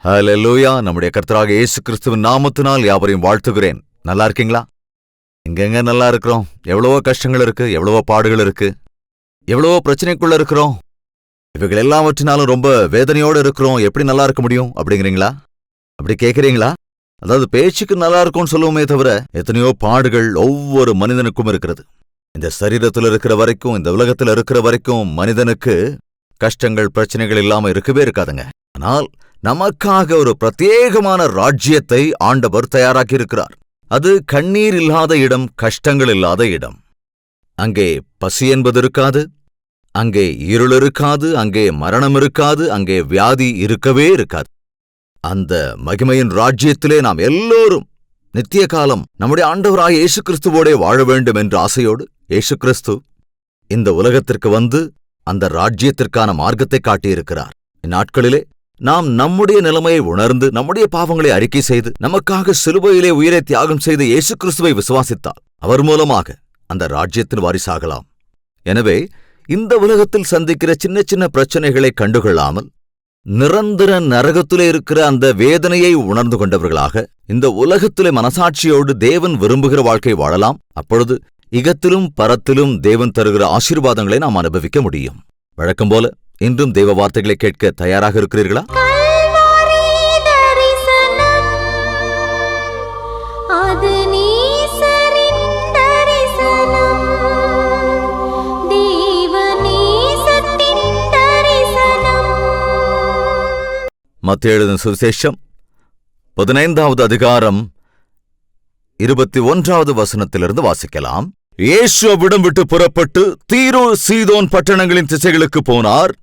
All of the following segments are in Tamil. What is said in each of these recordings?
ஹல்லேலூயா. நம்முடைய கர்த்தராகிய இயேசு கிறிஸ்துவின் நாமத்தினால் யாவரையும் வாழ்த்துகிறேன். நல்லா இருக்கீங்களா? எங்கெங்க நல்லா இருக்கிறோம்? எவ்வளவோ கஷ்டங்கள் இருக்கு, எவ்வளவோ பாடுகள் இருக்கு, எவ்வளவோ பிரச்சனைக்குள்ள இருக்கிறோம். இவைகள் எல்லாவற்றினாலும் ரொம்ப வேதனையோடு இருக்கிறோம். எப்படி நல்லா இருக்க முடியும் அப்படிங்கிறீங்களா? அப்படி கேட்குறீங்களா? அதாவது பேச்சுக்கு நல்லா இருக்கும்னு சொல்லுவோமே தவிர எத்தனையோ பாடுகள் ஒவ்வொரு மனிதனுக்கும் இருக்கிறது. இந்த சரீரத்தில் இருக்கிற வரைக்கும், இந்த உலகத்தில் இருக்கிற வரைக்கும் மனிதனுக்கு கஷ்டங்கள் பிரச்சனைகள் இல்லாம இருக்கவே இருக்காதுங்க. ஆனால் நமக்காக ஒரு பிரத்யேகமான ராஜ்யத்தை ஆண்டவர் தயாராக்கி இருக்கிறார். அது கண்ணீர் இல்லாத இடம், கஷ்டங்கள் இல்லாத இடம். அங்கே பசி என்பது இருக்காது, அங்கே இருள் இருக்காது, அங்கே மரணம் இருக்காது, அங்கே வியாதி இருக்கவே இருக்காது. அந்த மகிமையின் ராஜ்யத்திலே நாம் எல்லோரும் நித்திய காலம் நம்முடைய ஆண்டவராய இயேசு கிறிஸ்துவோடே வாழ வேண்டும் என்ற ஆசையோடு இயேசு கிறிஸ்து இந்த உலகத்திற்கு வந்து அந்த ராஜ்யத்திற்கான மார்க்கத்தை காட்டியிருக்கிறார். இந்நாட்களிலே நாம் நம்முடைய நிலைமையை உணர்ந்து நம்முடைய பாவங்களை அறிக்கை செய்து நமக்காக சிலுவையிலே உயிரை தியாகம் செய்து இயேசு கிறிஸ்துவை விசுவாசித்தால் அவர் மூலமாக அந்த ராஜ்யத்தின் வாரிசாகலாம். எனவே இந்த உலகத்தில் சந்திக்கிற சின்ன சின்ன பிரச்சனைகளை கண்டுகொள்ளாமல் நிரந்தர நரகத்திலே இருக்கிற அந்த வேதனையை உணர்ந்து கொண்டவர்களாக இந்த உலகத்திலே மனசாட்சியோடு தேவன் விரும்புகிற வாழ்க்கை வாழலாம். அப்பொழுது இகத்திலும் பரத்திலும் தேவன் தருகிற ஆசீர்வாதங்களை நாம் அனுபவிக்க முடியும். வழக்கம் போல இன்றும் தேவ வார்த்தைகளை கேட்க தயாராக இருக்கிறீர்களா? மத்தேயு எழுதின சுவிசேஷம் 15வது அதிகாரம் 21வது வசனத்திலிருந்து வாசிக்கலாம். இயேசு அவ்விடம் விட்டு புறப்பட்டு தீரு சீதோன் பட்டணங்களின் திசைகளுக்கு போனார்.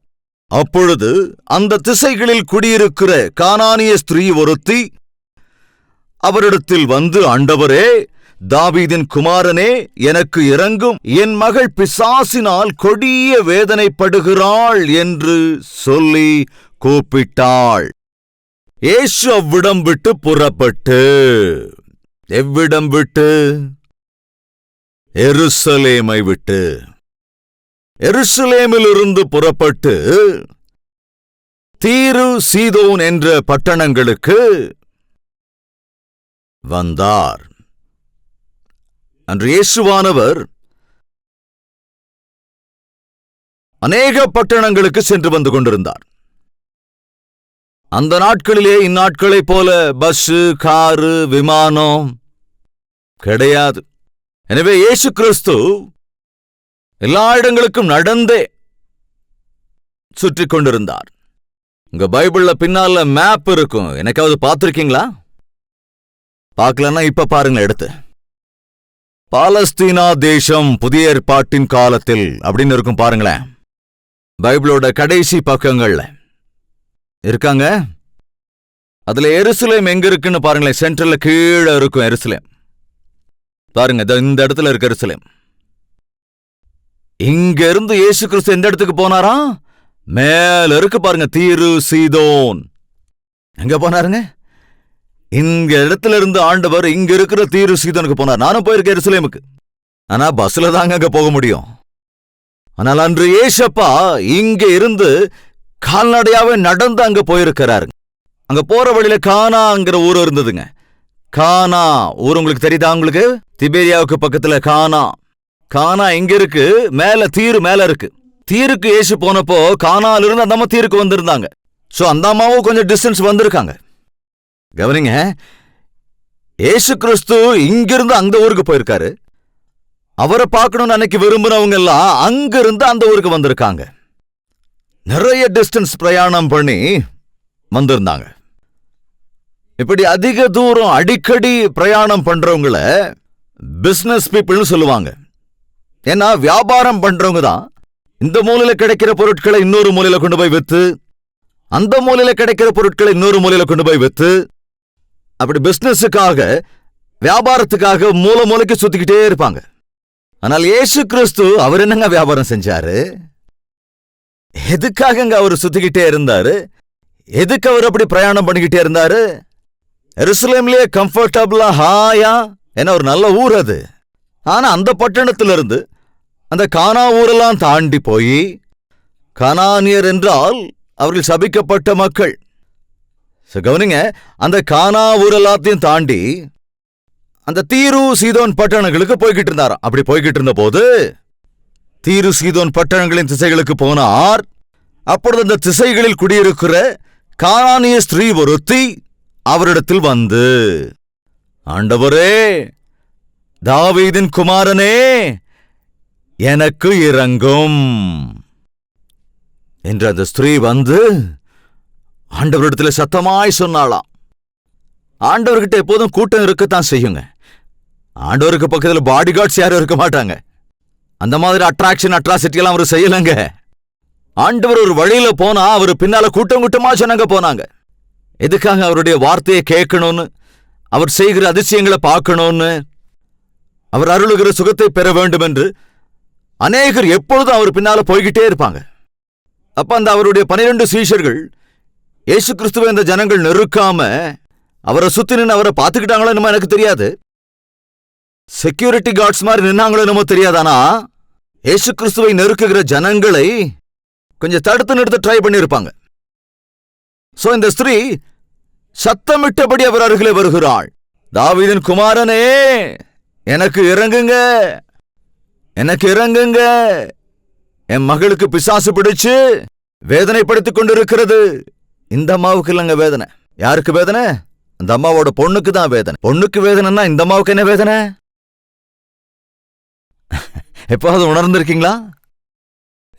அப்பொழுது அந்த திசைகளில் குடியிருக்கிற கானானிய ஸ்திரீ ஒருத்தி அவரிடத்தில் வந்து, ஆண்டவரே, தாவீதின் குமாரனே, எனக்கு இரங்கும், என் மகள் பிசாசினால் கொடிய வேதனைப்படுகிறாள் என்று சொல்லி கூப்பிட்டாள். இயேசு அவ்விடம் விட்டு புறப்பட்டு, எவ்விடம் விட்டு? எருசலேமை விட்டு, எருசலேமிலிருந்து புறப்பட்டு தீரு சீதோன் என்ற பட்டணங்களுக்கு வந்தார். அன்று இயேசுவானவர் அநேக பட்டணங்களுக்கு சென்று வந்து கொண்டிருந்தார். அந்த நாட்களிலே இந்நாட்களைப் போல பஸ்ஸு, காரு, விமானம் கிடையாது. எனவே இயேசு கிறிஸ்து எல்லா இடங்களுக்கும் நடந்தே சுற்றி கொண்டிருந்தார். உங்க பைபிள்ல பின்னால மேப் இருக்கும். எனக்காவது பார்த்திருக்கீங்களா? பார்க்கலன்னா இப்ப பாருங்க எடுத்து. பாலஸ்தீனா தேசம் புதிய ஏற்பாட்டின் காலத்தில் அப்படின்னு இருக்கும் பாருங்களேன். பைபிளோட கடைசி பக்கங்கள்ல இருக்காங்க. அதுல எருசலேம் எங்க இருக்குன்னு பாருங்களேன். சென்ட்ரல்ல கீழே இருக்கும் எருசலேம். பாருங்க, இந்த இடத்துல இருக்கு எருசலேம். இங்க இருந்து இயேசு கிறிஸ்து எந்த இடத்துக்கு போனாரா? மேல இருக்கு பாருங்க, தீரு சீதோன். எங்க போனாருங்க? இங்க இடத்துல இருந்து ஆண்டவர் இங்க இருக்கிற தீரு சீதோனுக்கு போனார். நானும் போயிருக்கேன் எருசலேமுக்கு. ஆனா பஸ்ல தாங்க அங்க போக முடியும். ஆனால் அன்று ஏசப்பா இங்க இருந்து கால்நடையாவே நடந்து அங்க போயிருக்கிறாரு. அங்க போற வழியில கானாங்கிற ஊர் இருந்ததுங்க. கானா ஊர் உங்களுக்கு தெரியுதா? உங்களுக்கு திபேரியாவுக்கு பக்கத்துல கானா. கானா எங்க இருக்கு? மேல தீரு மேல இருக்கு. தீருக்கு ஏசு போனப்போ கானால இருந்து அந்த அம்மா தீருக்கு வந்திருந்தாங்க. சோ அந்த அம்மாவும் கொஞ்சம் டிஸ்டன்ஸ் வந்திருக்காங்க. கவனிங்க, ஏசு கிறிஸ்து இங்கிருந்து அந்த ஊருக்கு போயிருக்காரு. அவரை பார்க்கணும்னு அன்னைக்கு விரும்பினவங்க எல்லாம் அங்கிருந்து அந்த ஊருக்கு வந்திருக்காங்க. நிறைய டிஸ்டன்ஸ் பிரயாணம் பண்ணி வந்திருந்தாங்க. இப்படி அதிக தூரம் அடிக்கடி பிரயாணம் பண்றவங்கள பிசினஸ் பீப்புள்னு சொல்லுவாங்க. ஏன்னா வியாபாரம் பண்றவங்க தான் இந்த மூலையில கிடைக்கிற பொருட்களை இன்னொரு மூலையில கொண்டு போய் வித்து, அந்த மூலையில கிடைக்கிற பொருட்களை இன்னொரு மூலையில கொண்டு போய் வித்து, அப்படி பிசினஸுக்காக வியாபாரத்துக்காக மூல மூலைக்கு சுத்திக்கிட்டே இருப்பாங்க. ஆனால் இயேசு கிறிஸ்து அவர் என்னங்க வியாபாரம் செஞ்சாரு? எதுக்காக அவர் சுத்திக்கிட்டே இருந்தாரு? எதுக்கு அவர் அப்படி பிரயாணம் பண்ணிக்கிட்டே இருந்தாரு? எருசலேம்லயே கம்ஃபர்டபுளா ஹாயா, ஏன்னா ஒரு நல்ல ஊர் அது. ஆனா அந்த பட்டணத்திலிருந்து அந்த கானா ஊரெல்லாம் தாண்டி போய், கானானியர் என்றால் அவர்கள் சபிக்கப்பட்ட மக்கள். கவனிங்க, அந்த கானா ஊர் எல்லாத்தையும் தாண்டி அந்த தீரு சீதோன் பட்டணங்களுக்கு போய்கிட்டு இருந்தாராம். அப்படி போய்கிட்டு இருந்த போது தீரு சீதோன் பட்டணங்களின் திசைகளுக்கு போனார். அப்பொழுது அந்த திசைகளில் குடியிருக்கிற கானானிய ஸ்திரீ ஒருத்தி அவரிடத்தில் வந்து, ஆண்டவரே, தாவீதின் குமாரனே, எனக்கு இரங்கும் என்று அந்த ஸ்திரீ வந்து ஆண்டவரிடத்தில் சத்தமாய் சொன்னாளாம். ஆண்டவர்கிட்ட எப்போதும் கூட்டம் இருக்கத்தான் செய்யுங்க. ஆண்டவருக்கு பக்கத்தில் பாடி கார்ட்ஸ் யாரும் இருக்க மாட்டாங்க. அந்த மாதிரி அட்ராசிட்டி எல்லாம் அவர் செய்யலங்க. ஆண்டவர் ஒரு வழியில போனா அவர் பின்னால கூட்டம் கூட்டமா சொன்னாங்க போனாங்க. எதுக்காக? அவருடைய வார்த்தையை கேட்கணும்னு, அவர் செய்கிற அதிசயங்களை பார்க்கணும்னு, அவர் அருளுகிற சுகத்தை பெற வேண்டும் என்று அநேகர் எப்பொழுதும் அவர் பின்னால போய்கிட்டே இருப்பாங்க. அப்ப அந்த அவருடைய 12 சீஷர்கள் இயேசு கிறிஸ்துவை இந்த ஜனங்கள் நெருக்காம அவரை சுத்தி நின்று அவரை பார்த்துக்கிட்டாங்களோ என்னமோ எனக்கு தெரியாது. செக்யூரிட்டி கார்ட்ஸ் மாதிரி நின்னாங்களோ என்னமோ தெரியாது. ஆனா இயேசு கிறிஸ்துவை நெருக்குகிற ஜனங்களை கொஞ்சம் தடுத்து நிறுத்த ட்ரை பண்ணியிருப்பாங்க. சோ இந்த ஸ்திரீ சத்தமிட்டபடி அவர் அருகிலே வருகிறாள். தாவீதின் குமாரனே, எனக்கு இறங்குங்க, எனக்கு இறங்குங்க, என் மகளுக்கு பிசாசு பிடிச்சு வேதனைப்படுத்திக் கொண்டிருக்கிறது. இந்த அம்மாவுக்கு இல்லைங்க வேதனை. யாருக்கு வேதனை? அந்த அம்மாவோட பொண்ணுக்கு தான் வேதனை. பொண்ணுக்கு வேதனைன்னா இந்த அம்மாவுக்கு என்ன வேதனை? எப்போது உணர்ந்திருக்கீங்களா?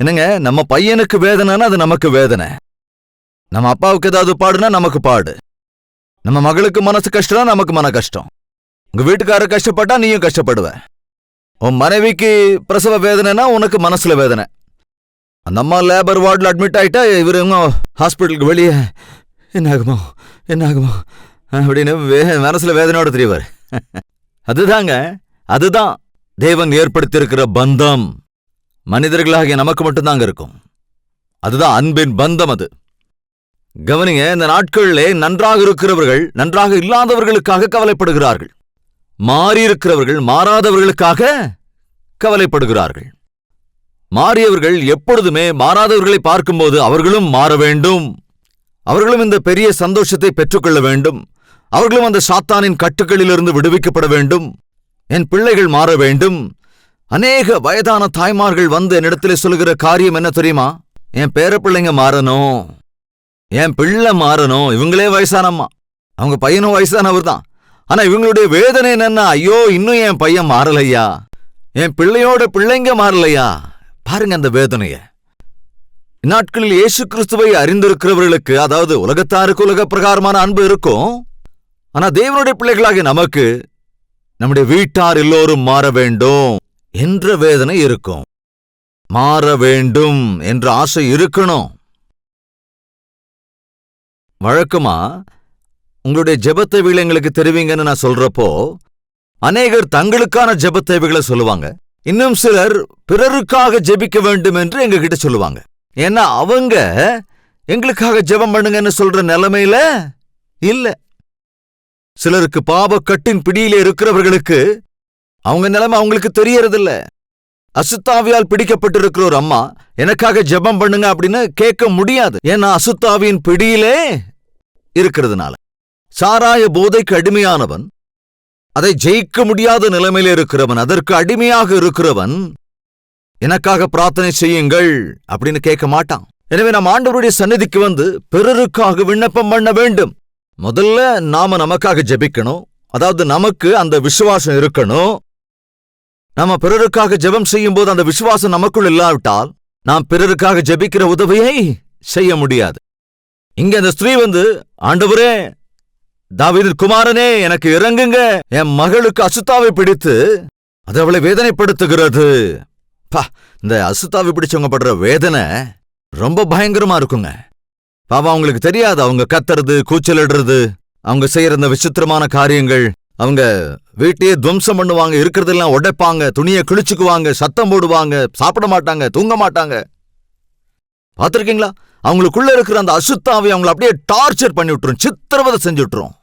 என்னங்க, நம்ம பையனுக்கு வேதனைன்னா அது நமக்கு வேதனை. நம்ம அப்பாவுக்கு ஏதாவது பாடுனா நமக்கு பாடு. நம்ம மகளுக்கு மனசு கஷ்டம்னா நமக்கு மன கஷ்டம். உங்க வீட்டுக்காரர் கஷ்டப்பட்டா நீயும் கஷ்டப்படுவ. உன் மனைவிக்கு பிரசவ வேதனைனா உனக்கு மனசுல வேதனை. அந்த அம்மா லேபர் வார்டில் அட்மிட் ஆயிட்டா இவரு ஹாஸ்பிட்டலுக்கு வெளியே என்னாகுமோ என்னாகுமோ அப்படின்னு மனசுல வேதனையோட தெரியவார். அதுதாங்க, அதுதான் தேவன் ஏற்படுத்தியிருக்கிற பந்தம். மனிதர்களாகிய நமக்கு மட்டும்தாங்க இருக்கும். அதுதான் அன்பின் பந்தம். அது கவனிங்க, இந்த நாட்களிலே நன்றாக இருக்கிறவர்கள் நன்றாக இல்லாதவர்களுக்காக கவலைப்படுகிறார்கள். மாறியிருக்கிறவர்கள் மாறாதவர்களுக்காக கவலைப்படுகிறார்கள். மாறியவர்கள் எப்பொழுதுமே மாறாதவர்களை பார்க்கும்போது அவர்களும் மாற வேண்டும், அவர்களும் இந்த பெரிய சந்தோஷத்தை பெற்றுக்கொள்ள வேண்டும், அவர்களும் அந்த சாத்தானின் கட்டுக்களிலிருந்து விடுவிக்கப்பட வேண்டும், என் பிள்ளைகள் மாற வேண்டும். அநேக வயதான தாய்மார்கள் வந்து என்னிடத்திலே சொல்லுகிற காரியம் என்ன தெரியுமா? என் பேர பிள்ளைங்க மாறணும், என் பிள்ளை மாறணும். இவங்களே வயசானம்மா, அவங்க பையனும் வயசானவர் தான். ஆனா இவங்களுடைய வேதனை என்னன்னா, ஐயோ இன்னும் என் பையன் மாறலையா, என் பிள்ளையோட பிள்ளைங்க மாறலையா. பாருங்க அந்த வேதனைய. இந்நாட்களில் இயேசு கிறிஸ்துவை அறிந்திருக்கிறவர்களுக்கு, அதாவது உலகத்தாருக்கு உலக பிரகாரமான அன்பு இருக்கும். ஆனா தேவனுடைய பிள்ளைகளாகிய நமக்கு நம்முடைய வீட்டார் எல்லோரும் மாற வேண்டும் என்ற வேதனை இருக்கும். மாற வேண்டும் என்ற ஆசை இருக்கணும். வழக்கமா உங்களுடைய ஜெபத் தேவைகளை எங்களுக்கு தெரிவிங்கன்னு நான் சொல்றப்போ அநேகர் தங்களுக்கான ஜெபத் தேவைகளை சொல்லுவாங்க. இன்னும் சிலர் பிறருக்காக ஜெபிக்க வேண்டும் என்று எங்ககிட்ட சொல்லுவாங்க. ஏன்னா அவங்க எங்களுக்காக ஜெபம் பண்ணுங்கன்னு சொல்ற நிலைமையில இல்ல. சிலருக்கு பாவக்கட்டின் பிடியில இருக்கிறவர்களுக்கு அவங்க நிலைமை அவங்களுக்கு தெரியறதில்ல. அசுத்தாவியால் பிடிக்கப்பட்டிருக்கிற ஒரு அம்மா எனக்காக ஜெபம் பண்ணுங்க அப்படின்னு கேட்க முடியாது. ஏன்னா அசுத்தாவியின் பிடியிலே இருக்கிறதுனால. சாராய போதைக்கு அடிமையானவன், அதை ஜெயிக்க முடியாத நிலைமையில இருக்கிறவன், அதற்கு அடிமையாக இருக்கிறவன் எனக்காக பிரார்த்தனை செய்யுங்கள் அப்படின்னு கேட்க மாட்டான். எனவே நாம் ஆண்டவருடைய சந்நிதிக்கு வந்து பிறருக்காக விண்ணப்பம் பண்ண வேண்டும். முதல்ல நாம நமக்காக ஜெபிக்கணும். அதாவது நமக்கு அந்த விசுவாசம் இருக்கணும். நாம பிறருக்காக ஜெபம் செய்யும் போது அந்த விசுவாசம் நமக்குள் இல்லாவிட்டால் நாம் பிறருக்காக ஜெபிக்கிற உதவியை செய்ய முடியாது. இங்க அந்த ஸ்திரீ வந்து, ஆண்டவரே, தாவீதின் குமாரனே, எனக்கு இறங்குங்க, என் மகளுக்கு அசுத்தாவை பிடித்து அது அவளை வேதனைப்படுத்துகிறது. இந்த அசுத்தாவை பிடிச்சவங்க படுற வேதனை ரொம்ப பயங்கரமா இருக்குங்க. பாவா, அவங்களுக்கு தெரியாது. அவங்க கத்துறது, கூச்சலிடுறது, அவங்க செய்யற இந்த விசித்திரமான காரியங்கள், அவங்க வீட்டையே துவம்சம் பண்ணுவாங்க, இருக்கிறதெல்லாம் உடைப்பாங்க, துணியை கிழிச்சுக்குவாங்க, சத்தம் போடுவாங்க, சாப்பிட மாட்டாங்க, தூங்க மாட்டாங்க. பார்த்திருக்கீங்களா? அவங்களுக்குள்ள இருக்கிற அந்த அசுத்தாவை அவங்களை அப்படியே டார்ச்சர் பண்ணி விட்டுரும், சித்திரவதை செஞ்சு விட்டுரும்.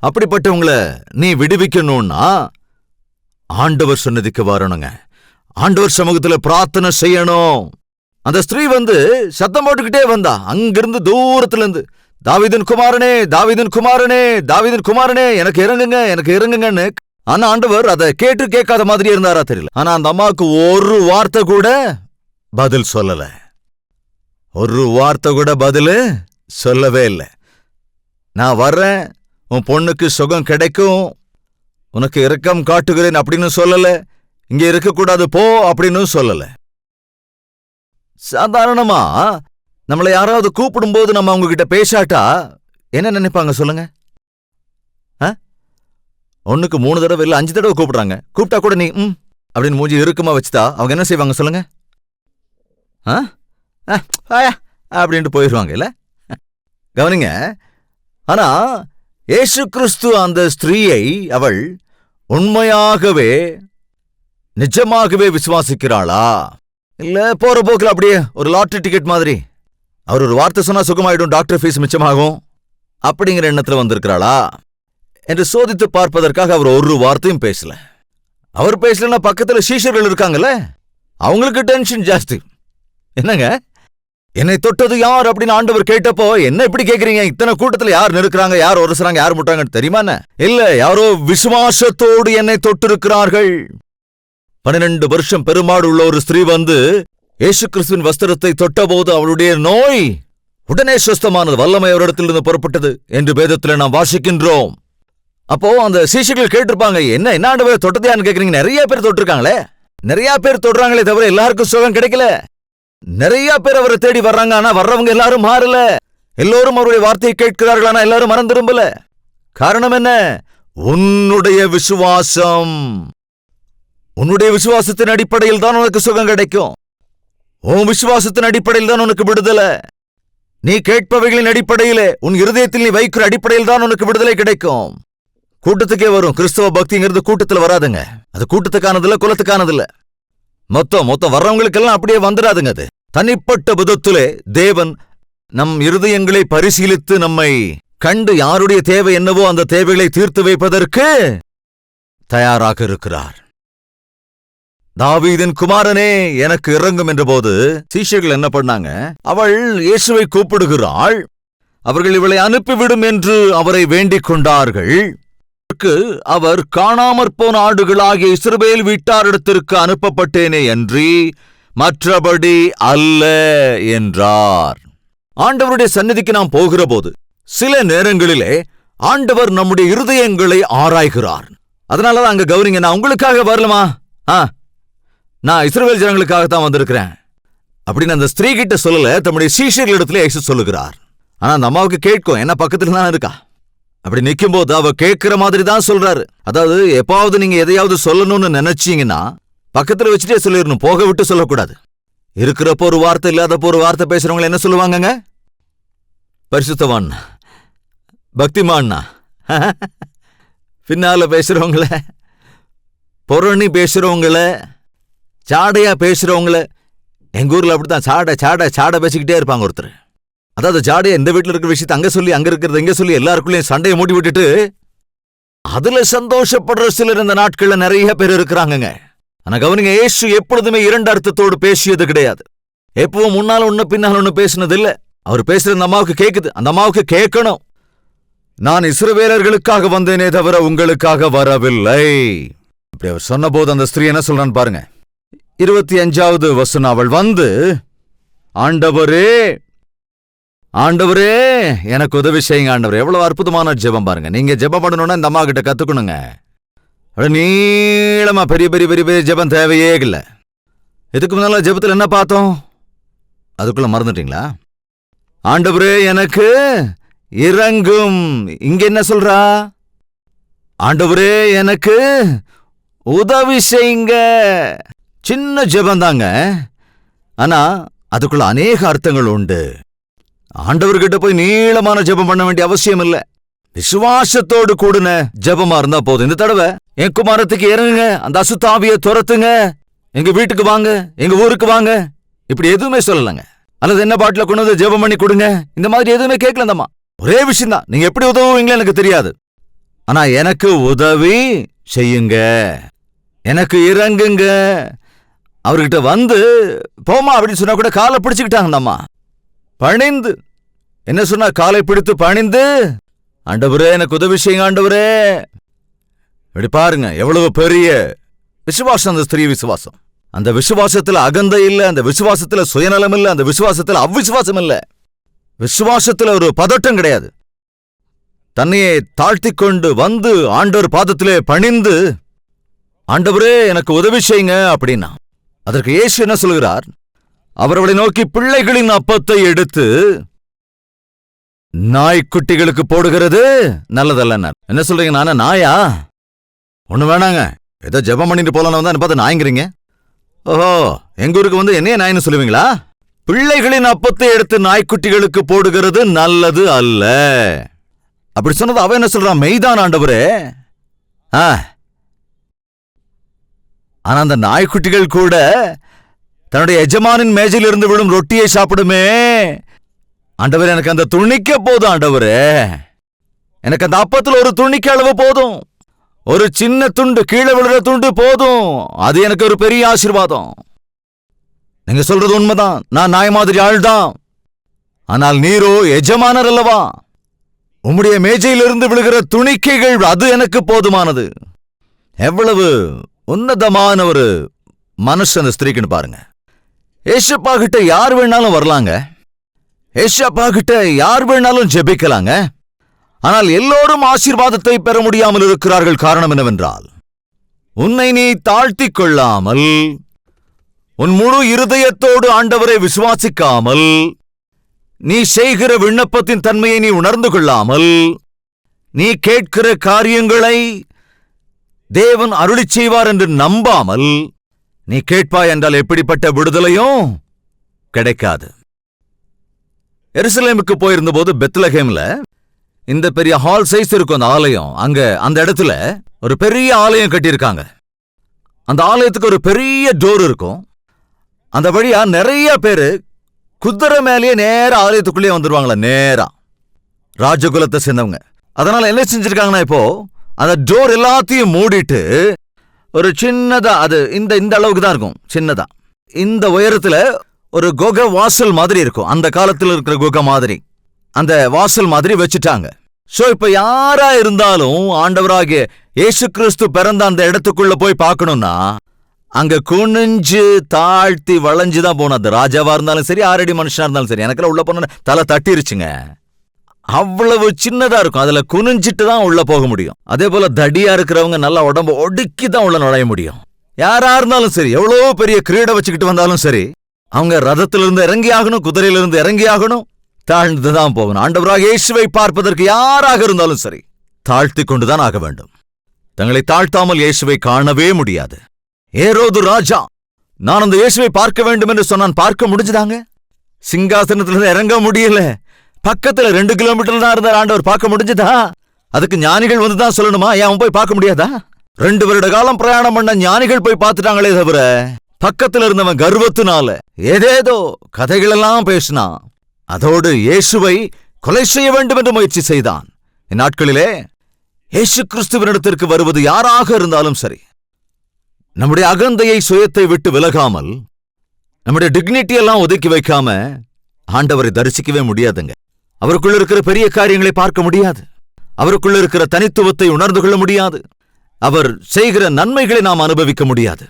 அப்படிப்பட்டவங்கள நீ விடுவிக்கணும்னா ஆண்டவர் சன்னதிக்கு வரணுங்க. ஆண்டவர் சமூகத்துல பிரார்த்தனை செய்யணும். அந்த ஸ்திரீ வந்து சத்தம் போட்டுக்கிட்டே வந்தா. அங்கிருந்து தூரத்துல இருந்து, தாவீதின் குமாரனே, தாவீதின் குமாரனே, தாவீதின் குமாரனே, எனக்கு இறங்குங்க, எனக்கு இறங்குங்கன்னு. ஆனா ஆண்டவர் அதை கேட்டு கேட்காத மாதிரி இருந்தாரா தெரியல. ஆனா அந்த அம்மாவுக்கு ஒரு வார்த்தை கூட பதில் சொல்லல. ஒரு வார்த்தை கூட பதில் சொல்லவே இல்லை. நான் வர்றேன், உன் பொண்ணுக்கு சுகம் கிடைக்கும், உனக்கு இரக்கம் காட்டுகிறேன் அப்படின்னு சொல்லல. இங்க இருக்கக்கூடாது போ அப்படின்னு சொல்லல. சாதாரணமா நம்மளை யாராவது கூப்பிடும்போது நம்ம அவங்க கிட்ட பேசாட்டா என்ன நினைப்பாங்க சொல்லுங்க? ஒண்ணுக்கு 3 தடவை இல்ல 5 தடவை கூப்பிடுறாங்க. கூப்பிட்டா கூட நீ அப்படின்னு மூஞ்சி இறுக்கமா வச்சுட்டா அவங்க என்ன செய்வாங்க சொல்லுங்க? அப்படின்ட்டு போயிடுவாங்க இல்ல? கவனிங்க. ஆனா இயேசு கிறிஸ்து அந்த ஸ்திரீயை அவள் உண்மையாகவே நிஜமாகவே விசுவாசிக்கிறாளா, இல்ல போற போக்குல அப்படியே ஒரு லாட்டரி டிக்கெட் மாதிரி அவர் ஒரு வார்த்தை சொன்னா சுகமாயிடும், டாக்டர் ஃபீஸ் மிச்சமாகும் அப்படிங்கிற எண்ணத்துல வந்திருக்கிறாளா என்று சோதித்து பார்ப்பதற்காக அவர் ஒரு வார்த்தையும் பேசல. அவர் பேசலன்னா பக்கத்துல சீஷர்கள் இருக்காங்கல்ல, அவங்களுக்கு டென்ஷன் ஜாஸ்தி. என்னங்க, என்னை தொட்டது யார் அப்படின்னு ஆண்டவர் கேட்டப்போ என்ன இப்படி கேக்குறீங்க? இத்தனை கூட்டத்துல யார் நிற்கிறாங்க, யார் ஒருசுறாங்க, யார் முட்டாங்கன்னு தெரியுமா? இல்ல, யாரோ விசுவாசத்தோடு என்னை தொட்டிருக்கிறார்கள். 12 வருஷம் பெருமாடு உள்ள ஒரு ஸ்திரீ வந்து இயேசு கிறிஸ்துவின் வஸ்திரத்தை தொட்டபோது அவளுடைய நோய் உடனே சுஸ்தமானது, வல்லமை அவரிடத்திலிருந்து புறப்பட்டது என்று வேதத்தில் நாம் வாசிக்கின்றோம். அப்போ அந்த சீஷர்கள் கேட்டிருப்பாங்க, என்ன ஆண்டவரே தொட்டதையான்னு கேக்குறீங்க? நிறைய பேர் தொட்டிருக்காங்களே, நிறைய பேர் தொடுறாங்களே தவிர எல்லாருக்கும் சுகம் கிடைக்கல. நிறைய பேர் அவரை தேடி வர்றாங்க, ஆனா வர்றவங்க எல்லாரும் மாறல. எல்லோரும் அவருடைய வார்த்தையை கேட்கிறார்கள், ஆனா எல்லாரும் மனம் திரும்பல. காரணம் என்ன? உன்னுடைய விசுவாசம். உன்னுடைய விசுவாசத்தின் அடிப்படையில் தான் உனக்கு சுகம் கிடைக்கும். உன் விசுவாசத்தின் அடிப்படையில் தான் உனக்கு விடுதலை. நீ கேட்பவைகளின் அடிப்படையிலே, உன் இருதயத்தில் நீ வைக்கிற அடிப்படையில் தான் உனக்கு விடுதலை கிடைக்கும். கூட்டத்துக்கே வரும். கிறிஸ்தவ பக்திங்கிறது கூட்டத்துல வராதுங்க. அது கூட்டத்துக்கானதில்ல, குலத்துக்கானதில்ல. மொத்தம் வர்றவங்களுக்கெல்லாம் அப்படியே வந்துடாதுங்க. அது தனிப்பட்ட விதத்திலே தேவன் நம் இருதயங்களை பரிசீலித்து நம்மை கண்டு யாருடைய தேவை என்னவோ அந்த தேவைகளை தீர்த்து வைப்பதற்கு தயாராக இருக்கிறார். தாவீதின் குமாரனே, எனக்கு இறங்கும் என்ற போது சீஷர்கள் என்ன பண்ணாங்க? அவள் இயேசுவை கூப்பிடுகிறாள், அவர்கள் இவளை அனுப்பிவிடும் என்று அவரை வேண்டிக் கொண்டார்கள். அவர் காணாமற் போன ஆடுகளாகிய இஸ்ரவேல் வீட்டாரிடத்திற்கு அனுப்பப்பட்டேனே அன்றி மற்றபடி அல்ல என்றார். ஆண்டவருடைய சந்நிதிக்கு நாம் போகிற போது சில நேரங்களிலே ஆண்டவர் நம்முடைய இருதயங்களை ஆராய்கிறார். அதனாலதான் அங்க கவனிங்க, நான் உங்களுக்காக வரலமா, நான் இஸ்ரவேல் ஜனங்களுக்காகத்தான் வந்திருக்கிறேன் அப்படின்னு அந்த ஸ்திரீ கிட்ட சொல்லல, தம்முடைய சீஷர்களிடத்திலே இயேசு சொல்லுகிறார். ஆனா அந்த அம்மாவுக்கு கேட்கும், என்ன பக்கத்துல தான் இருக்கா. அப்படி நிக்கும் போது அவ கேட்கிற மாதிரி தான் சொல்றாரு. அதாவது எப்பாவது நீங்க எதையாவது சொல்லணும்னு நினைச்சீங்கன்னா பக்கத்துல வச்சுட்டே சொல்லிடணும், போக விட்டு சொல்லக்கூடாது. இருக்கிறப்போ ஒரு வார்த்தை இல்லாதப்போ ஒரு வார்த்தை பேசுறவங்களை என்ன சொல்லுவாங்கங்க? பரிசுத்தவான், பக்திமான்னா. பின்னால பேசுறவங்கள, புரணி பேசுறவங்கள, சாடையா பேசுறவங்கள, எங்க ஊர்ல அப்படித்தான் சாடை பேசிக்கிட்டே இருப்பாங்க ஒருத்தர். அதாவது ஜாடையா இந்த வீட்டுல இருக்கிற விஷயத்தை அங்க சொல்லி, அங்க இருக்கிறது இங்க சொல்லி எல்லாருக்குள்ளேயும் சண்டையை மூடி விட்டுட்டு அதுல சந்தோஷப்படுற சிலர் இந்த நாட்கள்ல நிறைய பேர் இருக்கிறாங்கங்க. ஆனா கவனிங்க, இயேசு எப்பொழுதுமே 2 அர்த்தத்தோடு பேசியது கிடையாது. எப்பவும் முன்னால ஒண்ணு பின்னால ஒண்ணு பேசினது இல்ல. அவர் பேசுறது அந்த அம்மாவுக்கு கேக்குது, அந்த அம்மாவுக்கு கேட்கணும். நான் இஸ்ரவேலர்களுக்காக வந்தேனே தவிர உங்களுக்காக வரவில்லை. இப்படி அவர் சொன்ன போது அந்த ஸ்திரீ என்ன சொல்றான்னு பாருங்க. 25வது வசனம். அவள் வந்து, ஆண்டவரே ஆண்டவரே எனக்கு உதவி செய்யுங்க ஆண்டவரே. எவ்வளவு அற்புதமான ஜெபம் பாருங்க. நீங்க ஜெபம் பண்ணணும்னா இந்த அம்மா கிட்ட கத்துக்கணுங்க. நீளமா பெரிய பெரிய பெரிய பெரிய ஜெபம் தேவையே இல்லை. இதுக்கு முன்னால ஜெபத்தில் என்ன பார்த்தோம்? அதுக்குள்ள மறந்துட்டீங்களா? ஆண்டவரே எனக்கு இறங்கும். இங்க என்ன சொல்றா? ஆண்டவரே எனக்கு உதவி செய்யுங்க. சின்ன ஜெபம் தாங்க, ஆனா அதுக்குள்ள அநேக அர்த்தங்கள் உண்டு. ஆண்டவர்கிட்ட போய் நீளமான ஜெபம் பண்ண வேண்டிய அவசியம் இல்ல. விசுவாசத்தோடு கூடுன ஜெபமா இருந்தா போதும். இந்த தடவை என் குமாரத்துக்கு இறங்குங்க, அந்த அசுத்தாவிய துரத்துங்க, எங்க வீட்டுக்கு வாங்க, எங்க ஊருக்கு வாங்க, இப்படி எதுவுமே சொல்லலங்க. அல்லது என்ன பாட்டில கொண்டு வந்து ஜெபம் பண்ணி கொடுங்க, இந்த மாதிரி எதுவுமே கேட்கலந்தம்மா. ஒரே விஷயம் தான், நீங்க எப்படி உதவுவீங்களோ எனக்கு தெரியாது, ஆனா எனக்கு உதவி செய்யுங்க, எனக்கு இறங்குங்க. அவர்கிட்ட வந்து போமா அப்படின்னு சொன்னா கூட காலை பிடிச்சுக்கிட்டாங்க. அம்மா பணிந்து என்ன சொன்னா? காலை பிடித்து பணிந்து, ஆண்டவரே எனக்கு உதவி செய்யுங்க ஆண்டவரே. இப்படி பாருங்க, எவ்வளவு பெரிய விசுவாசம் அந்த ஸ்திரீ விசுவாசம். அந்த விசுவாசத்துல அகந்தை இல்ல, அந்த விசுவாசத்துல சுயநலம் இல்ல, அந்த விசுவாசத்துல அவ்விசுவாசம் இல்ல, விசுவாசத்துல ஒரு பதட்டம் கிடையாது. தன்னையே தாழ்த்தி கொண்டு வந்து ஆண்டவர் பாதத்திலே பணிந்து, ஆண்டவரே எனக்கு உதவி செய்யுங்க அப்படின்னா, அதற்கு இயேசு என்ன சொல்கிறார்? அவர் அவளை நோக்கி, பிள்ளைகளின் அப்பத்தை எடுத்து நாய்க்குட்டிகளுக்கு போடுகிறது நல்லதல்ல. என்ன சொல்றீங்க? நானா நாயா? ஒண்ணு வேணாங்க, ஏதோ ஜெபம் பண்ணிட்டு போலாம் தான் பார்த்து நாய்ங்கிறீங்க. ஓஹோ, எங்க ஊருக்கு வந்து என்னைய நாயின்னு சொல்லுவீங்களா? பிள்ளைகளின் அப்பத்தை எடுத்து நாய்க்குட்டிகளுக்கு போடுகிறது நல்லது அல்ல. அப்படி சொன்னது அவன் என்ன சொல்றான்? மெய்தான் ஆண்டவரே. ஆனா அந்த நாய்க்குட்டிகள் கூட தன்னுடைய எஜமானின் மேஜையிலிருந்து விழும் ரொட்டியை சாப்பிடுமே. ஆண்டவரே எனக்கு அந்த துணிக்க போதும் ஆண்டவரே, எனக்கு அந்த அப்பத்துல ஒரு துணிக்க அளவு போதும், ஒரு சின்ன துண்டு கீழே விழுற துண்டு போதும், அது எனக்கு ஒரு பெரிய ஆசீர்வாதம். நீங்க சொல்றது உண்மைதான், நான் நாய் மாதிரி ஆள்தான். ஆனால் நீரோ எஜமானர் அல்லவா? உம்முடைய மேஜையிலிருந்து விழுகிற துணிக்கைகள் அது எனக்கு போதுமானது. எவ்வளவு உன்னதமான ஒரு மனுஷன் ஸ்திரீக்குன்னு பாருங்க. ஏசப்பா கிட்ட யார் வேணாலும் வரலாங்க, ஏசப்பா கிட்ட யார் வேணாலும் ஜெபிக்கலாங்க. ஆனால் எல்லோரும் ஆசீர்வாதத்தை பெற முடியாமல் இருக்கிறார்கள். காரணம் என்னவென்றால், உன்னை நீ தாழ்த்திக் கொள்ளாமல், உன் முழு இருதயத்தோடு ஆண்டவரை விசுவாசிக்காமல், நீ செய்கிற விண்ணப்பத்தின் தன்மையை நீ உணர்ந்து கொள்ளாமல், நீ கேட்கிற காரியங்களை தேவன் அருளிச் செய்வார் என்று நம்பாமல் நீ கேட்பாய் என்றால் எப்படிப்பட்ட விடுதலையும் கிடைக்காது. எருசலேமுக்கு போயிருந்த போது பெத்லகேம்ல இந்த பெரிய ஹால் சைஸ் இருக்கும் அந்த ஆலயம். அங்க அந்த இடத்துல ஒரு பெரிய ஆலயம் கட்டியிருக்காங்க. அந்த ஆலயத்துக்கு ஒரு பெரிய டோர் இருக்கும். அந்த வழியா நிறைய பேரு குதிரை மேலேயே நேரா ஆலயத்துக்குள்ளேயே வந்துருவாங்களா, நேரா ராஜகுலத்தை சேர்ந்தவங்க. அதனால என்ன செஞ்சிருக்காங்கன்னா, இப்போ அந்த டோர் எல்லாத்தையும் மூடிட்டு ஒரு சின்னதா, அது இந்த அளவுக்கு தான் இருக்கும், சின்னதா இந்த உயரத்துல ஒரு குகை வாசல் மாதிரி இருக்கும். அந்த காலத்துல இருக்கிற குகை மாதிரி அந்த வாசல் மாதிரி வச்சுட்டாங்க. சோ இப்ப யாரா இருந்தாலும் ஆண்டவராகிய இயேசு கிறிஸ்து பிறந்த அந்த இடத்துக்குள்ள போய் பார்க்கணும்னா அங்க குனிஞ்சு தாழ்த்தி வளைஞ்சுதான் போகணும். அது ராஜாவா இருந்தாலும் சரி, ஆறடி மனுஷனா இருந்தாலும் சரி. எனக்கெல்லாம் உள்ள போன தலை தட்டிருச்சுங்க. அவ்வளவு சின்னதா இருக்கும், அதுல குனிஞ்சிட்டு தான் உள்ள போக முடியும். அதே போல தடியா இருக்கிறவங்க நல்லா உடம்பு ஒடுக்கி தான் உள்ள நுழைய முடியும். யாரா இருந்தாலும் சரி, எவ்வளவு பெரிய கிரீட வச்சுக்கிட்டு வந்தாலும் சரி, அவங்க ரதத்திலிருந்து இறங்கி ஆகணும், குதிரையிலிருந்து இறங்கி ஆகணும், தாழ்ந்துதான் போகணும். ஆண்டவராக இயேசுவை பார்ப்பதற்கு யாராக இருந்தாலும் சரி தாழ்த்தி கொண்டுதான் ஆக வேண்டும். தங்களை தாழ்த்தாமல் இயேசுவை காணவே முடியாது. ஏரோது ராஜா, நான் அந்த இயேசுவை பார்க்க வேண்டும் என்று சொன்னான். பார்க்க முடிஞ்சுதாங்க? சிங்காசனத்திலிருந்து இறங்க முடியல. பக்கத்துல 2 கிலோமீட்டர் தான் இருந்தார். ஆண்டவர் பார்க்க முடிஞ்சதா? அதுக்கு ஞானிகள் வந்துதான் சொல்லணுமா? ஏன் போய் பார்க்க முடியாதா? 2 வருட காலம் பிரயாணம் பண்ண ஞானிகள் போய் பார்த்துட்டாங்களே தவிர, பக்கத்துல இருந்தவன் கர்வத்தினால ஏதேதோ கதைகளெல்லாம் பேசினான். அதோடு இயேசுவை கொலை செய்ய வேண்டும் என்று முயற்சி செய்தான். இந்நாட்களிலே இயேசு கிறிஸ்துவனிடத்திற்கு வருவது யாராக இருந்தாலும் சரி, நம்முடைய அகந்தையை சுயத்தை விட்டு விலகாமல், நம்முடைய டிக்னிட்டி எல்லாம் ஒதுக்கி வைக்காம ஆண்டவரை தரிசிக்கவே முடியாதுங்க. அவருக்குள்ள இருக்கிற பெரிய காரியங்களை பார்க்க முடியாது. அவருக்குள்ள இருக்கிற தனித்துவத்தை உணர்ந்து கொள்ள முடியாது. அவர் செய்கிற நன்மைகளை நாம் அனுபவிக்க முடியாது.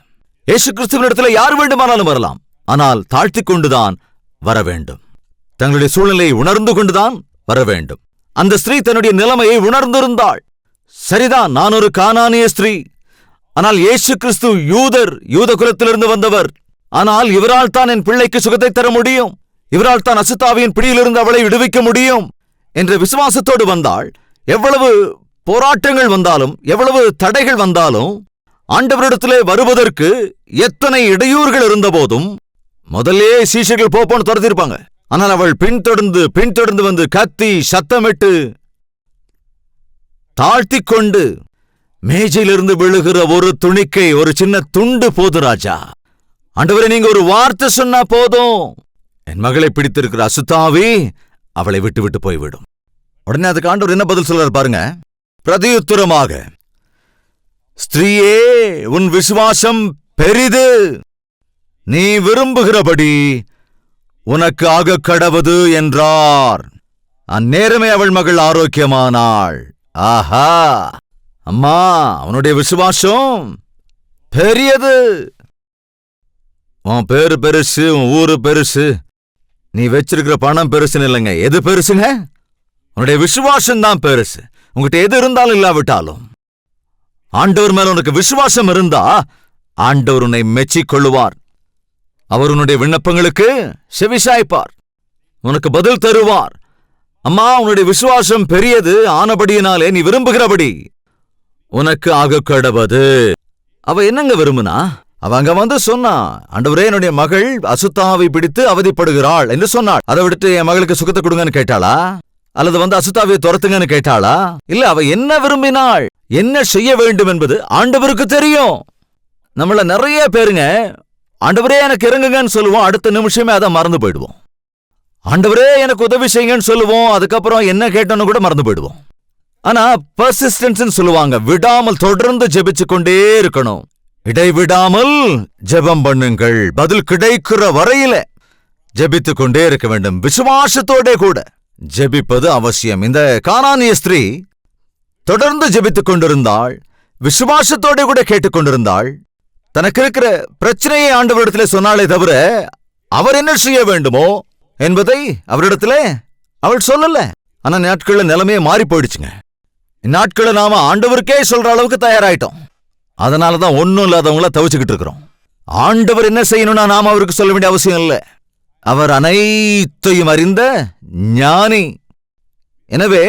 இயேசு கிறிஸ்துவனிடத்தில் யார் வேண்டுமானாலும் வரலாம், ஆனால் தாழ்த்திக் கொண்டுதான் வர வேண்டும். தங்களுடைய சூழ்நிலையை உணர்ந்து கொண்டுதான் வர வேண்டும். அந்த ஸ்திரீ தன்னுடைய நிலைமையை உணர்ந்திருந்தாள். சரிதான், நான் ஒரு கானானிய ஸ்திரீ, ஆனால் இயேசு கிறிஸ்து யூத குலத்திலிருந்து வந்தவர். ஆனால் இவரால் தான் என் பிள்ளைக்கு சுகத்தை தர முடியும், இவரால் தான் அசுத்தாவியின் பிடியிலிருந்து அவளை விடுவிக்க முடியும் என்ற விசுவாசத்தோடு வந்தாள். எவ்வளவு போராட்டங்கள் வந்தாலும், எவ்வளவு தடைகள் வந்தாலும், ஆண்டவரிடத்திலே வருவதற்கு எத்தனை இடையூறுகள் இருந்த போதும் முதல்லே சீஷர்கள் போப்போன்னு துரத்திருப்பாங்க. ஆனால் அவள் பின்தொடர்ந்து வந்து கத்தி சத்தமிட்டு தாழ்த்திக் கொண்டு, மேஜையிலிருந்து விழுகிற ஒரு துணிக்கை, ஒரு சின்ன துண்டு போதும் ராஜா, ஆண்டவரே நீங்க ஒரு வார்த்தை சொன்னா போதும், என் மகளை பிடித்திருக்கிற அசுத்தாவி அவளை விட்டு விட்டு போய்விடும். உடனே அதுக்கு ஆண்டவர் என்ன பதில் சொல்றாரு பாருங்க. பிரதியுத்தரமாக, ஸ்திரீயே உன் விசுவாசம் பெரிது, நீ விரும்புகிறபடி உனக்கு ஆக கடவது என்றார். அந்நேரமே அவள் மகள் ஆரோக்கியமானாள். ஆஹா, அம்மா, அவனுடைய விசுவாசம் பெரியது. உன் பேரு பெருசு, உன் ஊரு பெருசு, நீ வச்சிருக்கிற பணம் பெருசுன்னு இல்லைங்க. எது பெருசுங்க? உன்னுடைய விசுவாசம் தான் பெருசு. உங்ககிட்ட எது இருந்தாலும் இல்லாவிட்டாலும் ஆண்டவர் மேல உனக்கு விசுவாசம் இருந்தா ஆண்டவர் உன்னை மெச்சிக் கொள்ளுவார். அவர் உன்னுடைய விண்ணப்பங்களுக்கு செவிசாய்ப்பார், உனக்கு பதில் தருவார். அம்மா, உன்னுடைய விசுவாசம் பெரியது ஆனபடியினாலே நீ விரும்புகிறபடி உனக்கு ஆக கடவது. அவ என்னங்க விரும்புனா? அவ அங்க வந்து சொன்னா, ஆண்டவரே, என்னுடைய மகள் அசுத்தாவை பிடித்து அவதிப்படுகிறாள் என்று சொன்னாள். அதை விட்டுட்டு என் மகளுக்கு சுகத்தை கொடுங்கன்னு கேட்டாளா? அல்லது வந்து அசுத்தாவியை துரத்துங்கன்னு கேட்டாளா? இல்ல, அவ என்ன விரும்பினாள், என்ன செய்ய வேண்டும் என்பது ஆண்டவருக்கு தெரியும். நம்மள நிறைய பேருங்க ஆண்டவரே எனக்கு இறங்குங்கன்னு சொல்லுவோம், அடுத்த நிமிஷமே அதை மறந்து போயிடுவோம். ஆண்டவரே எனக்கு உதவி செய்யுங்கன்னு சொல்லுவோம், அதுக்கப்புறம் என்ன கேட்டோன்னு கூட மறந்து போயிடுவோம். ஆனா பர்சிஸ்டன்ஸ் சொல்லுவாங்க, விடாமல் தொடர்ந்து ஜெபிச்சு கொண்டே இருக்கணும். இடைவிடாமல் ஜெபம் பண்ணுங்கள், பதில் கிடைக்கிற வரையில ஜெபித்துக் கொண்டே இருக்க வேண்டும். விசுவாசத்தோட கூட ஜெபிப்பது அவசியம். இந்த கானானிய ஸ்திரீ தொடர்ந்து ஜெபித்துக் கொண்டிருந்தாள், விசுவாசத்தோட கூட கேட்டுக்கொண்டிருந்தாள். தனக்கு இருக்கிற பிரச்சனையை ஆண்டவரிடத்திலே சொன்னாலே தவிர அவர் என்ன செய்ய வேண்டுமோ என்பதை அவரிடத்துல அவள் சொல்லல. ஆனா நாட்கள்ல நிலைமையே மாறி போயிடுச்சுங்க. இந்நாட்கள நாம ஆண்டவருக்கே சொல்ற அளவுக்கு தயாராயிட்டோம். அதனாலதான் ஒன்னும் இல்லாதவங்கள தவிச்சுக்கிட்டு இருக்கிறோம். ஆண்டவர் என்ன செய்யணும்னா நாம அவருக்கு சொல்ல வேண்டிய அவசியம் இல்லை. அவர் அனைத்தையும் அறிந்த ஞானி. எனவே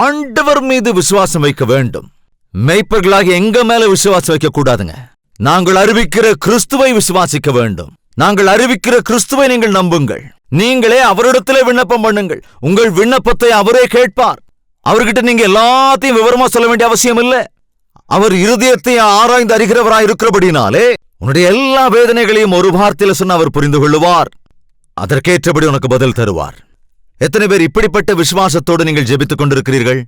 ஆண்டவர் மீது விசுவாசம் வைக்க வேண்டும். மெய்ப்பர்களாக எங்க மேல விசுவாசம் வைக்க கூடாதுங்க. நாங்கள் அறிவிக்கிற கிறிஸ்துவை விசுவாசிக்க வேண்டும். நாங்கள் அறிவிக்கிற கிறிஸ்துவை நீங்கள் நம்புங்கள். நீங்களே அவரிடத்திலே விண்ணப்பம் பண்ணுங்கள். உங்கள் விண்ணப்பத்தை அவரே கேட்பார். அவர்கிட்ட நீங்க எல்லாத்தையும் விவரமா சொல்ல வேண்டிய அவசியம் இல்லை. அவர் இருதயத்தை ஆராய்ந்து அறிகிறவராய் இருக்கிறபடினாலே உன்னுடைய எல்லா வேதனைகளையும் ஒரு வார்த்தையில சொன்ன அவர் புரிந்து கொள்ளுவார். அதற்கேற்றபடி உனக்கு பதில் தருவார். எத்தனை பேர் இப்படிப்பட்ட விசுவாசத்தோடு நீங்கள் ஜெபித்துக் கொண்டிருக்கிறீர்கள்?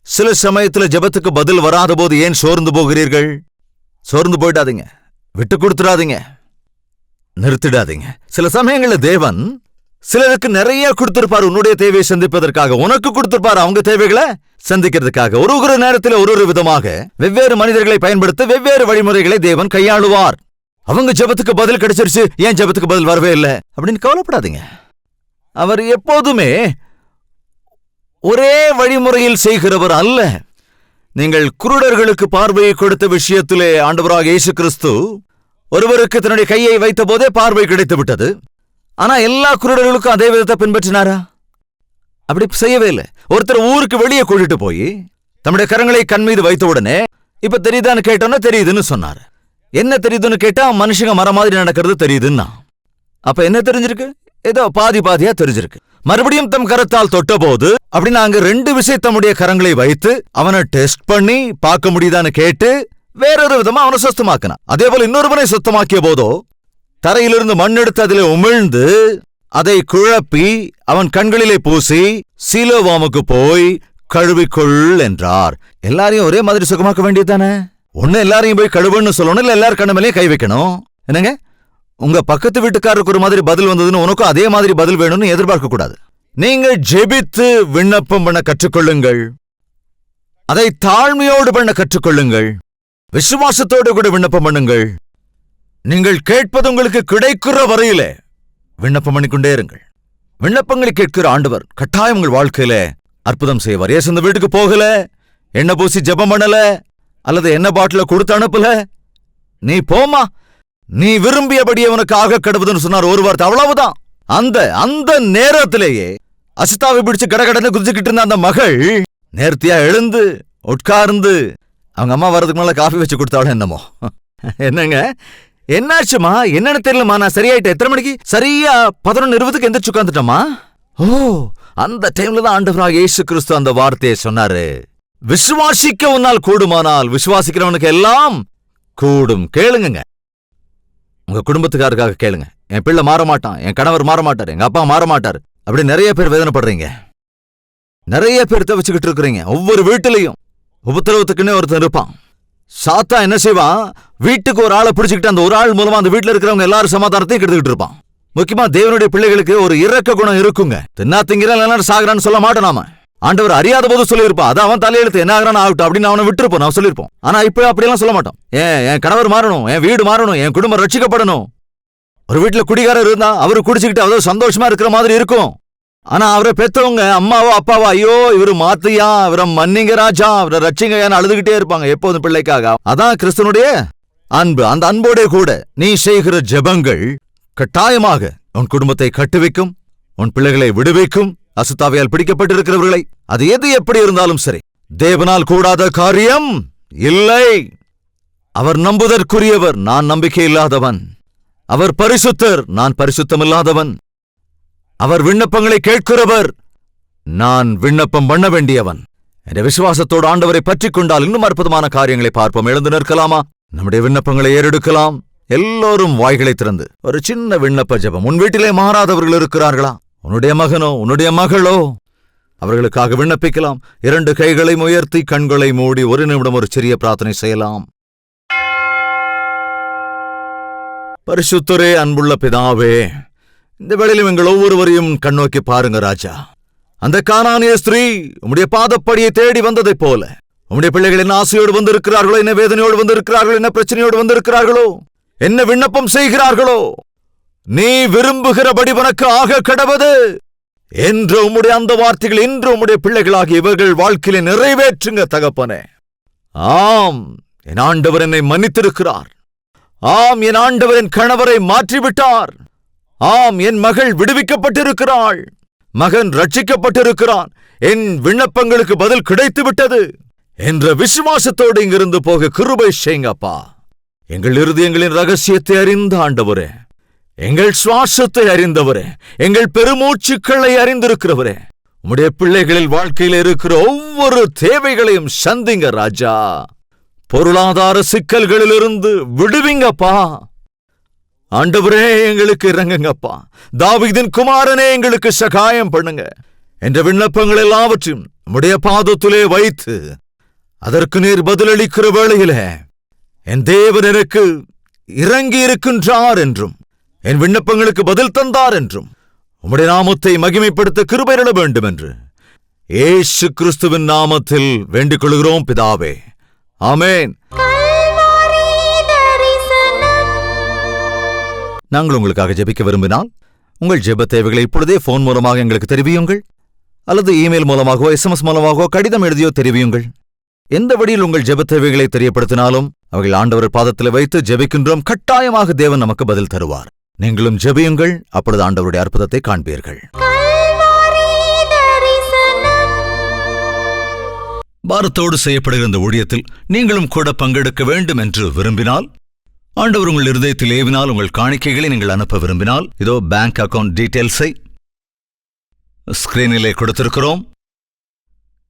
சில சமயத்துல ஜெபத்துக்கு பதில் வராத போது ஏன் சோர்ந்து போகிறீர்கள்? சோர்ந்து போயிடாதீங்க, விட்டு கொடுத்துடாதீங்க, நிறுத்திடாதீங்க. சில சமயங்கள்ல தேவன் சிலருக்கு நிறைய கொடுத்திருப்பார் உன்னுடைய தேவையை சந்திப்பதற்காக. உனக்கு கொடுத்திருப்பார் அவங்க தேவைகளை சந்திக்கிறதுக்காக. ஒரு நேரத்தில் ஒரு விதமாக வெவ்வேறு மனிதர்களை பயன்படுத்த வெவ்வேறு வழிமுறைகளை தேவன் கையாளுவார். அவங்க ஜெபத்துக்கு பதில் கிடைச்சிருச்சு, ஏன் ஜெபத்துக்கு பதில் வரவே இல்லை அப்படின்னு கவலைப்படாதீங்க. அவர் எப்போதுமே ஒரே வழிமுறையில் செய்கிறவர் அல்ல. நீங்கள் குருடர்களுக்கு பார்வையை கொடுத்த விஷயத்திலே ஆண்டவராக இயேசு கிறிஸ்து ஒருவருக்கு தன்னுடைய கையை வைத்த போதே பார்வை கிடைத்து விட்டது. ஆனா எல்லா குருடர்களுக்கும் அதே விதத்தை பின்பற்றினாரா? அப்படி செய்யவே இல்லை. ஒருத்தர் ஊருக்கு வெளியே கூட்டிட்டு போய் தம்முடைய கரங்களை கண் மீது வைத்த உடனே இப்ப தெரியுதான்னு கேட்டோன்னா தெரியுதுன்னு சொன்னாரு. என்ன தெரியுதுன்னு கேட்டா மனுஷங்க மரம் மாதிரி நடக்கிறது தெரியுதுன்னா. அப்ப என்ன தெரிஞ்சிருக்கு? ஏதோ பாதியா தெரிஞ்சிருக்கு. மறுபடியும் தம் கரத்தால் தொட்ட போது அப்படின்னு அங்க 2 விஷயம் தம்முடைய கரங்களை வைத்து அவனை டெஸ்ட் பண்ணி பார்க்க முடியுதான்னு கேட்டு வேறொரு விதமா அவனை சுத்தமாக்கினான். அதே போல இன்னொருவனை சுத்தமாக்கிய போதோ தரையிலிருந்து மண்ணெடுத்து அதிலே உமிழ்ந்து அதை குழப்பி அவன் கண்களிலே பூசி சீலோவாமுக்கு போய் கழுவிக்கொள் என்றார். எல்லாரையும் ஒரே மாதிரி சுகமாக்க வேண்டியதானே? ஒண்ணு எல்லாரையும் போய் கழுவுன்னு சொல்லணும், இல்ல எல்லாரும் கண்ண மேலே கை வைக்கணும். என்னங்க, உங்க பக்கத்து வீட்டுக்காரருக்கு ஒரு மாதிரி பதில் வந்ததுன்னு உனக்கும் அதே மாதிரி பதில் வேணும்னு எதிர்பார்க்க கூடாது. நீங்கள் ஜெபித்து விண்ணப்பம் பண்ண கற்றுக்கொள்ளுங்கள். அதை தாழ்மையோடு பண்ண கற்றுக்கொள்ளுங்கள். விசுவாசத்தோடு கூட விண்ணப்பம் பண்ணுங்கள். நீங்கள் கேட்பது உங்களுக்கு கிடைக்கிற வரையில விண்ணப்பம் பண்ணிக்கொண்டே இருங்கள். விண்ணப்பங்களை கேட்கிற ஆண்டவர் கட்டாயம் உங்கள் வாழ்க்கையில அற்புதம் செய்வார். ஏசு இந்த வீட்டுக்கு போகல, எண்ணெய் பூசி ஜெபம் பண்ணல, அல்லது எண்ணெய் பாட்டில கொடுத்து அனுப்பல. நீ போமா, நீ விரும்பியபடியே உனக்கு ஆக கடவுதுன்னு சொன்னார் ஒரு வார்த்தை, அவ்வளவுதான். அந்த நேரத்திலேயே அசுத்தாவை பிடிச்சு கடகடன்னு குதிச்சுக்கிட்டு இருந்த அந்த மகள் நேர்த்தியா எழுந்து உட்கார்ந்து அவங்க அம்மா வர்றதுக்கு மேல காஃபி வச்சு கொடுத்தாலும் என்னமோ. என்னங்க, என்னாச்சுமா? என்னன்னு தெரியலமா, நான் சரியாயிட்டேன். எத்தனை மணிக்கு? சரியா 11:20 எந்திரிச்சு உட்காந்துட்டோமா? ஓ, அந்த டைம்ல தான் ஆண்டவராக இயேசு கிறிஸ்து அந்த வார்த்தையை சொன்னாரு. விசுவாசிக்க உன்னால் கூடுமானால் விசுவாசிக்கிறவனுக்கு எல்லாம் கூடும். கேளுங்க, உங்க குடும்பத்துக்காரருக்காக கேளுங்க. என் பிள்ளை மாற மாட்டான், என் கணவர் மாற மாட்டார், எங்க அப்பா மாற மாட்டார், அப்படி நிறைய பேர் வேதனைப்படுறீங்க. நிறைய பேர் தவிச்சுக்கிட்டு இருக்கிறீங்க. ஒவ்வொரு வீட்டிலையும் உபத்திரவத்துக்குன்னே ஒருத்தன் இருப்பான். சாத்தா என்ன செய்வான்? வீட்டுக்கு ஒரு ஆளை பிடிச்சுக்கிட்டு அந்த ஒரு ஆள் மூலமா அந்த வீட்டுல இருக்கிறவங்க எல்லாரும் சமாதானத்தையும் கெடுத்துக்கிட்டு இருப்பான். முக்கியமா தேவனுடைய பிள்ளைகளுக்கு ஒரு இரக்க குணம் இருக்குங்க. தின்னா திங்கிறான் சாகுறான்னு சொல்ல மாட்டோம் நாம. ஆண்டவர் அறியாத போது சொல்லியிருப்பா, அதான் அவன் தலையெழுத்து, என்ன ஆகிறான் ஆகட்டும் அப்படின்னு அவனை விட்டுருப்போம், நான் சொல்லியிருப்போம். ஆனா இப்ப அப்படியெல்லாம் சொல்ல மாட்டோம். என் கணவர் மாறணும், என் வீடு மாறணும், என் குடும்பம் ரட்சிக்கப்படணும். ஒரு வீட்டுல குடிகாரர் இருந்தா அவரு குடிச்சுக்கிட்டு அவ்வளவு சந்தோஷமா இருக்கிற மாதிரி இருக்கும். ஆனா அவரை பெற்றவங்க அம்மாவோ அப்பாவோ, ஐயோ இவரு மாத்தியா, இவரை மன்னிங்க ராஜா, இவரை ரட்சிங்கன்னு அழுதுகிட்டே இருப்பாங்க எப்போதும் பிள்ளைக்காக. அதான் கிறிஸ்தனுடைய அன்பு. அந்த அன்போட கூட நீ செய்கிற ஜெபங்கள் கட்டாயமாக உன் குடும்பத்தை கட்டுவிக்கும், உன் பிள்ளைகளை விடுவிக்கும். அசுத்தாவியால் பிடிக்கப்பட்டிருக்கிறவர்களை, அது எது எப்படி இருந்தாலும் சரி, தேவனால் கூடாத காரியம் இல்லை. அவர் நம்புதற்குரியவர், நான் நம்பிக்கை இல்லாதவன். அவர் பரிசுத்தர், நான் பரிசுத்தமில்லாதவன். அவர் விண்ணப்பங்களை கேட்கிறவர், நான் விண்ணப்பம் பண்ண வேண்டியவன். என்ற விசுவாசத்தோடு ஆண்டவரை பற்றிக் கொண்டால் இன்னும் அற்புதமான காரியங்களை பார்ப்போம். எழுந்து நிற்கலாமா? நம்முடைய விண்ணப்பங்களை ஏறெடுக்கலாம். எல்லோரும் வாய்களை திறந்து ஒரு சின்ன விண்ணப்ப ஜெபம். உன் வீட்டிலே மாறாதவர்கள் இருக்கிறார்களா? உன்னுடைய மகனோ உன்னுடைய மகளோ? அவர்களுக்காக விண்ணப்பிக்கலாம். 2 கைகளை உயர்த்தி கண்களை மூடி ஒரு நிமிடம் ஒரு சிறிய பிரார்த்தனை செய்யலாம். பரிசுத்தரே, அன்புள்ள பிதாவே, இந்த வேளையிலும் எங்கள் ஒவ்வொருவரையும் கண்ணோக்கி பாருங்க ராஜா. அந்த கானானிய ஸ்திரீ உம்முடைய பாதப்படியை தேடி வந்ததைப் போல உம்முடைய பிள்ளைகள் என்ன ஆசையோடு வந்திருக்கிறார்களோ, என்ன வேதனையோடு வந்திருக்கிறார்களோ, என்ன பிரச்சனையோடு வந்திருக்கிறார்களோ, என்ன விண்ணப்பம் செய்கிறார்களோ, நீ விரும்புகிறபடி உனக்கு ஆக கடவது என்று உம்முடைய அந்த வார்த்தைகள் இன்று உம்முடைய பிள்ளைகளாகி இவர்கள் வாழ்க்கையில நிறைவேற்றுங்க தகப்பனே. ஆம், என் ஆண்டவர் என்னை மன்னித்திருக்கிறார். ஆம், என் ஆண்டவர் என் கணவரை மாற்றிவிட்டார். ஆம், என் மகள் விடுவிக்கப்பட்டிருக்கிறாள், மகன் ரட்சிக்கப்பட்டிருக்கிறான், என் விண்ணப்பங்களுக்கு பதில் கிடைத்து விட்டது என்ற விசுவாசத்தோடு இங்கிருந்து போக கிருபை செய்யுங்கப்பா. எங்கள் இருதயங்களின் ரகசியத்தை அறிந்த ஆண்டவரே, எங்கள் சுவாசத்தை அறிந்தவரே, எங்கள் பெருமூச்சுக்களை அறிந்திருக்கிறவரே, உம்முடைய பிள்ளைகளில் வாழ்க்கையில் இருக்கிற ஒவ்வொரு தேவைகளையும் சந்திங்க ராஜா. பொருளாதார சிக்கல்களிலிருந்து விடுவிங்கப்பா. ஆண்டவரே, எங்களுக்கு இறங்குங்கப்பா. தாவீதின் குமாரனே, எங்களுக்கு சகாயம் பண்ணுங்க என்ற விண்ணப்பங்கள் எல்லாவற்றையும் உம்முடைய பாதத்திலே வைத்து அதற்கு நீர் பதிலளிக்கிற வேளையில என் தேவன் எனக்கு இறங்கி இருக்கின்றார் என்றும் என் விண்ணப்பங்களுக்கு பதில் தந்தார் என்றும் உம்முடைய நாமத்தை மகிமைப்படுத்த கிருபையிட வேண்டும் என்று இயேசு கிறிஸ்துவின் நாமத்தில் வேண்டிக் கொள்கிறோம் பிதாவே. ஆமென். நாங்கள் உங்களுக்காக ஜெபிக்க விரும்பினால் உங்கள் ஜெப தேவைகளை இப்பொழுதே போன் மூலமாக எங்களுக்கு தெரிவியுங்கள், அல்லது இமெயில் மூலமாகவோ SMS மூலமாகவோ கடிதம் எழுதியோ தெரிவியுங்கள். எந்த வழியில் உங்கள் ஜெப தேவைகளை தெரியப்படுத்தினாலும் அவர்கள் ஆண்டவர் பாதத்தில் வைத்து ஜெபிக்கின்றோம். கட்டாயமாக தேவன் நமக்கு பதில் தருவார். நீங்களும் ஜெபியுங்கள், அப்பொழுது ஆண்டவருடைய அற்புதத்தை காண்பீர்கள். பாரத்தோடு செய்யப்படுகிற இந்த ஊழியத்தில் நீங்களும் கூட பங்கெடுக்க வேண்டும் என்று விரும்பினால், ஆண்டவர் உங்கள் இருதயத்தில் ஏவினால், உங்கள் காணிக்கைகளை நீங்கள் அனுப்ப விரும்பினால், இதோ பேங்க் அக்கவுண்ட் டீட்டெயில்ஸை ஸ்கிரீனிலே கொடுத்திருக்கிறோம்.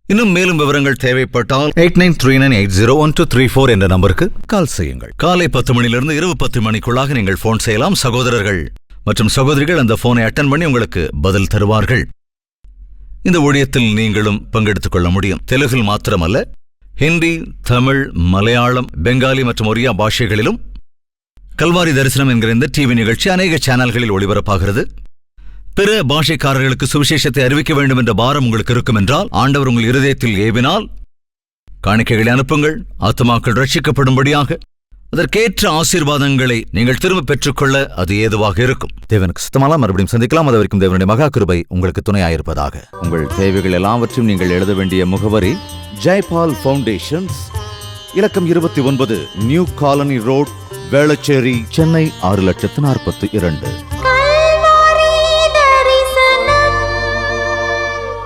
இன்னும் மேலும் விவரங்கள் தேவைப்பட்டால் 8939801234 என்ற நம்பருக்கு கால் செய்யுங்கள். காலை 10 மணியிலிருந்து இரவு 10 மணிக்குள்ளாக நீங்கள் போன் செய்யலாம். சகோதரர்கள் மற்றும் சகோதரிகள் அந்த போனை அட்டன் பண்ணி உங்களுக்கு பதில் தருவார்கள். இந்த ஊழியத்தில் நீங்களும் பங்கெடுத்துக் கொள்ள முடியும். தெலுங்கில் மாத்திரமல்ல, ஹிந்தி, தமிழ், மலையாளம், பெங்காலி மற்றும் ஒரியா பாஷைகளிலும் கல்வாரி தரிசனம் என்கிற இந்த டிவி நிகழ்ச்சி அநேக சேனல்களில் ஒளிபரப்பாகிறது. பிற பாஷைக்காரர்களுக்கு சுவிசேஷத்தை அறிவிக்க வேண்டும் என்ற பாரம் உங்களுக்கு இருக்கும் என்றால், ஆண்டவர் உங்கள் இருதயத்தில் ஏவினால் காணிக்கைகளை அனுப்புங்கள். ஆத்துமாக்கள் ரட்சிக்கப்படும்படியாக அதற்கேற்ற ஆசீர்வாதங்களை நீங்கள் திரும்ப பெற்றுக்கொள்ள அது ஏதுவாக இருக்கும். தேவனுக்கு சுத்தமாலாம் மறுபடியும் சந்திக்கலாம். அது வரைக்கும் தேவனுடைய மகா கிருபை உங்களுக்கு துணையாயிருப்பதாக. உங்கள் தேவைகள் எல்லாவற்றையும் நீங்கள் எழுத வேண்டிய முகவரி ஜெய்பால் ஃபவுண்டேஷன்ஸ், இலக்கம் 29, new colony road, Velachery, Chennai 6,42,00,000.